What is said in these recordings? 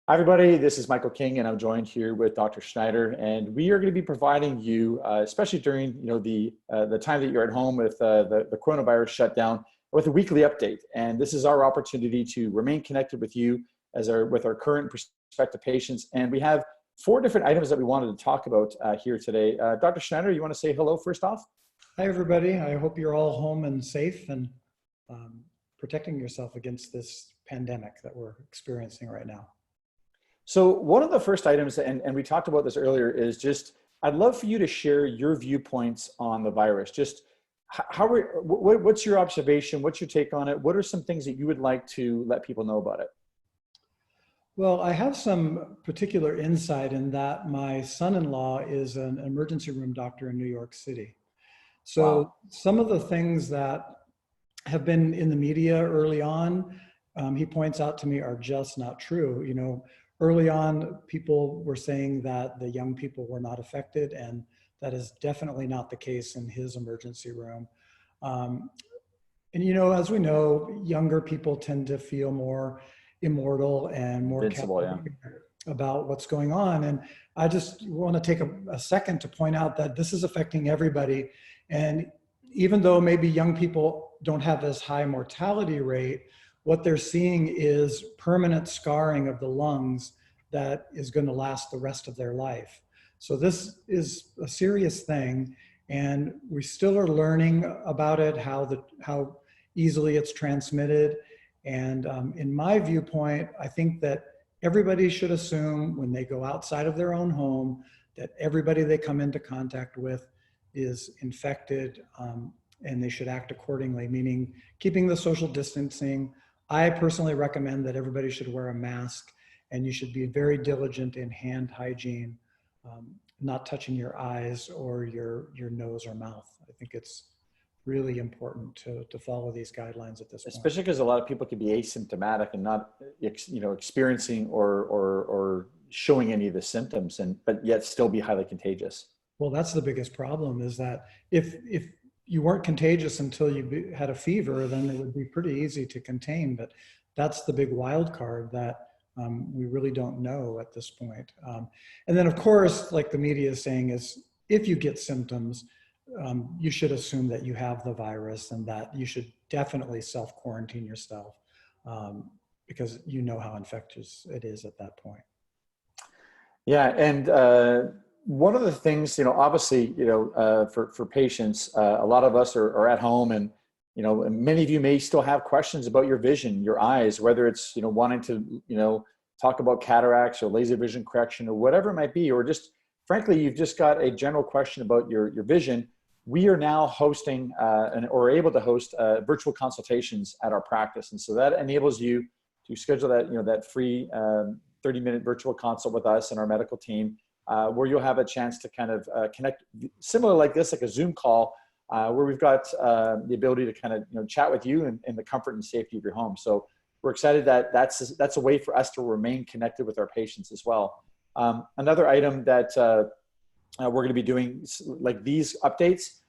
Hi, everybody. This is Michael King, and I'm joined here with Dr. Schneider, and we are going to be providing you, especially during the time that you're at home with the coronavirus shutdown, with a weekly update. And this is our opportunity to remain connected with you with our current prospective patients. And we have 4 different items that we wanted to talk about here today. Dr. Schneider, you want to say hello first off? Hi, everybody. I hope you're all home and safe and protecting yourself against this pandemic that we're experiencing right now. So one of the first items, and we talked about this earlier, is just, I'd love for you to share your viewpoints on the virus. Just what's your observation? What's your take on it? What are some things that you would like to let people know about it? Well, I have some particular insight in that my son-in-law is an emergency room doctor in New York City. So wow. Some of the things that have been in the media early on, he points out to me, are just not true. You know, early on, people were saying that the young people were not affected, and that is definitely not the case in his emergency room. And you know, as we know, younger people tend to feel more immortal and more invincible, about what's going on. And I just want to take a second to point out that this is affecting everybody. And even though maybe young people don't have as high mortality rate, what they're seeing is permanent scarring of the lungs that is going to last the rest of their life. So this is a serious thing, and we still are learning about it, how easily it's transmitted. And in my viewpoint, I think that everybody should assume when they go outside of their own home that everybody they come into contact with is infected, and they should act accordingly, meaning keeping the social distancing. I personally recommend that everybody should wear a mask, and you should be very diligent in hand hygiene, not touching your eyes or your nose or mouth. I think it's really important to follow these guidelines at this point. Especially because a lot of people could be asymptomatic and not, experiencing or showing any of the symptoms, but yet still be highly contagious. Well, that's the biggest problem, is that if you weren't contagious until you had a fever, then it would be pretty easy to contain. But that's the big wild card that we really don't know at this point. And then, of course, like the media is saying, is if you get symptoms, you should assume that you have the virus, and that you should definitely self-quarantine yourself, because you know how infectious it is at that point. Yeah, and one of the things, obviously, for patients, a lot of us are at home, and many of you may still have questions about your vision, your eyes, whether it's wanting to talk about cataracts or laser vision correction or whatever it might be, or just frankly you've just got a general question about your vision. We are now hosting or able to host virtual consultations at our practice, and so that enables you to schedule that that free 30-minute virtual consult with us and our medical team, where you'll have a chance to kind of connect, similar like this, like a Zoom call, where we've got the ability to kind of chat with you in the comfort and safety of your home. So we're excited that that's a way for us to remain connected with our patients as well. Another item that we're going to be doing, like these updates,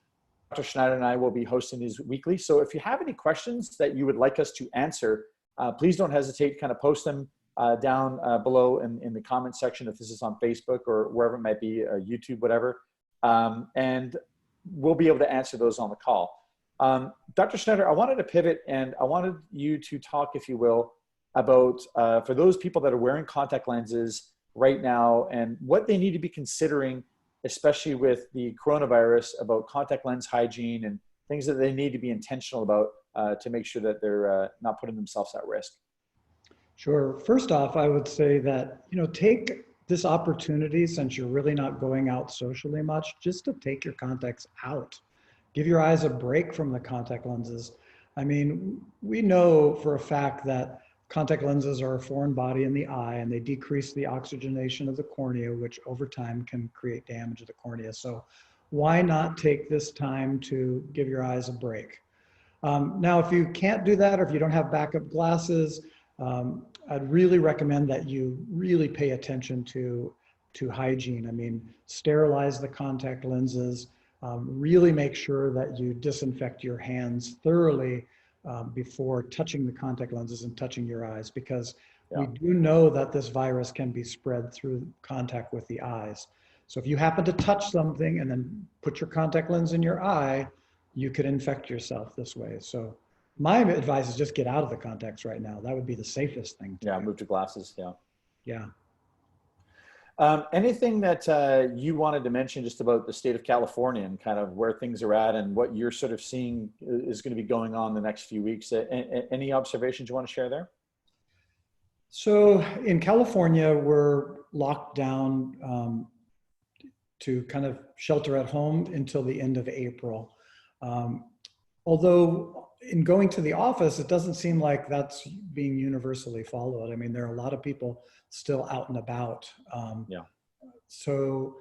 Dr. Schneider and I will be hosting these weekly. So if you have any questions that you would like us to answer, please don't hesitate to kind of post them down below in the comment section, if this is on Facebook or wherever it might be, YouTube, whatever. And we'll be able to answer those on the call. Dr. Schneider, I wanted to pivot, and I wanted you to talk, if you will, about for those people that are wearing contact lenses right now and what they need to be considering, especially with the coronavirus, about contact lens hygiene and things that they need to be intentional about to make sure that they're not putting themselves at risk. Sure. First off, I would say that, take this opportunity, since you're really not going out socially much, just to take your contacts out. Give your eyes a break from the contact lenses. I mean, we know for a fact that contact lenses are a foreign body in the eye, and they decrease the oxygenation of the cornea, which over time can create damage of the cornea. So why not take this time to give your eyes a break? Now, if you can't do that, or if you don't have backup glasses, I'd really recommend that you really pay attention to hygiene. I mean, sterilize the contact lenses, really make sure that you disinfect your hands thoroughly before touching the contact lenses and touching your eyes, because We do know that this virus can be spread through contact with the eyes. So if you happen to touch something and then put your contact lens in your eye, you could infect yourself this way. So my advice is just get out of the contacts right now. That would be the safest thing to do. Move to glasses. Yeah. Anything that you wanted to mention just about the state of California and kind of where things are at and what you're sort of seeing is going to be going on the next few weeks? Any observations you want to share there? So in California, we're locked down to kind of shelter at home until the end of April. Although in going to the office, it doesn't seem like that's being universally followed. I mean, there are a lot of people still out and about. So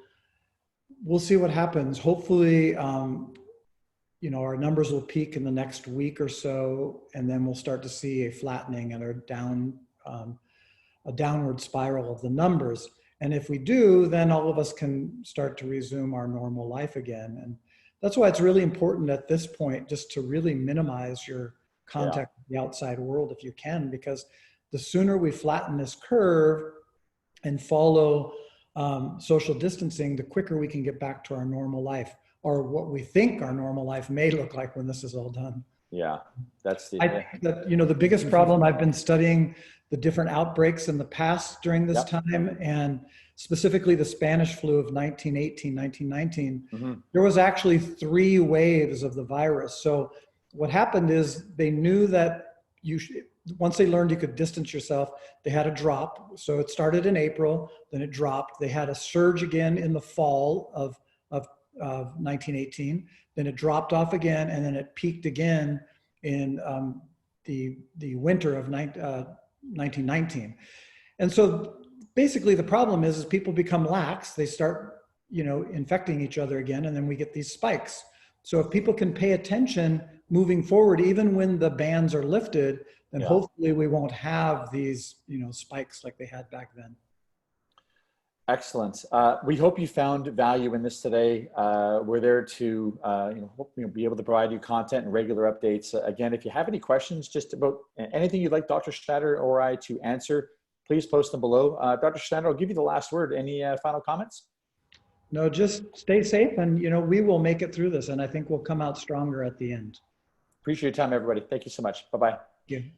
we'll see what happens. Hopefully, you know, our numbers will peak in the next week or so, and then we'll start to see a flattening and a downward spiral of the numbers. And if we do, then all of us can start to resume our normal life again. And that's why it's really important at this point just to really minimize your contact with the outside world if you can, because the sooner we flatten this curve and follow social distancing, the quicker we can get back to our normal life, or what we think our normal life may look like when this is all done. Yeah, that's the. I think that, you know, the biggest problem, I've been studying the different outbreaks in the past during this time, and specifically the Spanish flu of 1918, 1919, there was actually 3 waves of the virus. So what happened is they knew that once they learned you could distance yourself, they had a drop. So it started in April, then it dropped. They had a surge again in the fall of 1918, then it dropped off again, and then it peaked again in the winter of 1919. And so basically the problem is people become lax, they start, you know, infecting each other again, and then we get these spikes. So if people can pay attention moving forward, even when the bans are lifted, then hopefully we won't have these, you know, spikes like they had back then. Excellent. We hope you found value in this today. We're there to hope, be able to provide you content and regular updates. Again, if you have any questions just about anything you'd like Dr. Schneider or I to answer, please post them below. Dr. Schneider, I'll give you the last word. Any final comments? No, just stay safe, and you know, we will make it through this, and I think we'll come out stronger at the end. Appreciate your time, everybody. Thank you so much. Bye-bye. Thank you.